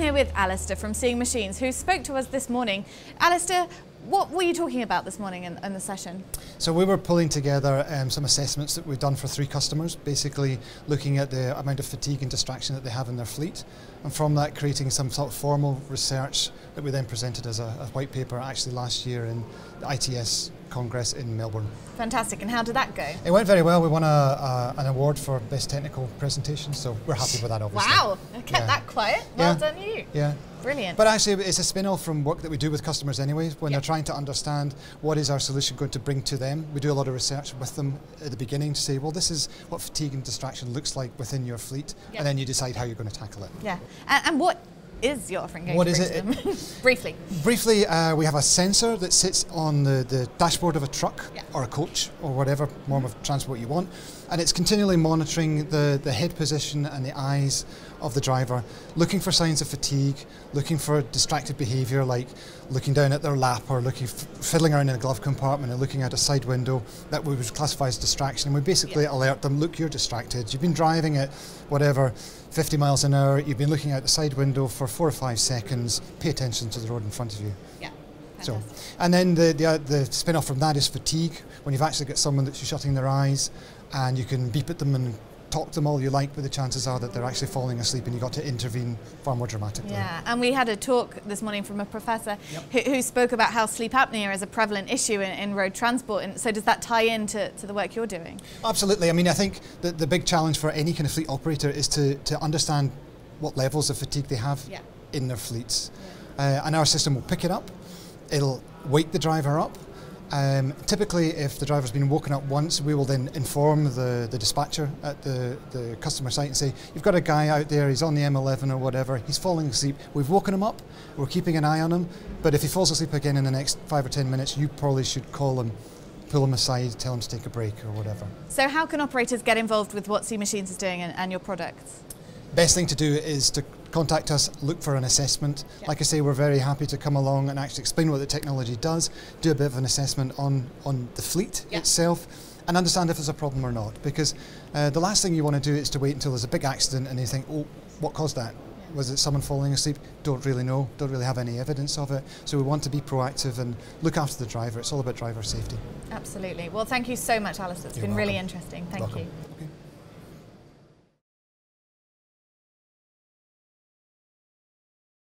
here with Alistair from Seeing Machines, who spoke to us this morning. Alistair, what were you talking about this morning in the session? So we were pulling together some assessments that we've done for 3 customers, basically looking at the amount of fatigue and distraction that they have in their fleet, and from that creating some sort of formal research that we then presented as a white paper actually last year in the ITS Congress in Melbourne. Fantastic, and how did that go? It went very well. We won an award for Best Technical Presentation, so we're happy with that, obviously. Wow, I kept that quiet. Well done you. Yeah. Brilliant. But actually it's a spin-off from work that we do with customers anyway, when they're trying to understand what is our solution going to bring to them. We do a lot of research with them at the beginning to say, well, this is what fatigue and distraction looks like within your fleet, and then you decide how you're going to tackle it. Yeah, and what is your offering going what to is bring it? to them? Briefly. Briefly, we have a sensor that sits on the dashboard of a truck or a coach or whatever form of transport you want, and it's continually monitoring the head position and the eyes of the driver, looking for signs of fatigue, looking for distracted behaviour like looking down at their lap or fiddling around in a glove compartment and looking out a side window that we would classify as distraction. And we basically alert them, look, you're distracted, you've been driving at whatever 50 miles an hour, you've been looking out the side window for 4 or 5 seconds, pay attention to the road in front of you. Yeah. So, and then the spin-off from that is fatigue, when you've actually got someone that's shutting their eyes and you can beep at them and talk to them all you like, but the chances are that they're actually falling asleep and you've got to intervene far more dramatically. Yeah, and we had a talk this morning from a professor who spoke about how sleep apnea is a prevalent issue in road transport, and so does that tie into the work you're doing? Absolutely. I mean, I think that the big challenge for any kind of fleet operator is to understand what levels of fatigue they have in their fleets. And our system will pick it up, it'll wake the driver up. Typically, if the driver's been woken up once, we will then inform the dispatcher at the customer site and say, you've got a guy out there, he's on the M11 or whatever, he's falling asleep, we've woken him up, we're keeping an eye on him, but if he falls asleep again in the next 5 or 10 minutes, you probably should call him, pull him aside, tell him to take a break or whatever. So how can operators get involved with what Seeing Machines is doing and your products? Best thing to do is to contact us, look for an assessment. Like I say, we're very happy to come along and actually explain what the technology does, do a bit of an assessment on the fleet itself, and understand if there's a problem or not. Because the last thing you want to do is to wait until there's a big accident and you think, oh, what caused that? Was it someone falling asleep? Don't really know, don't really have any evidence of it. So we want to be proactive and look after the driver. It's all about driver safety. Absolutely. Well, thank you so much, Alistair. It's been really interesting. Thank you.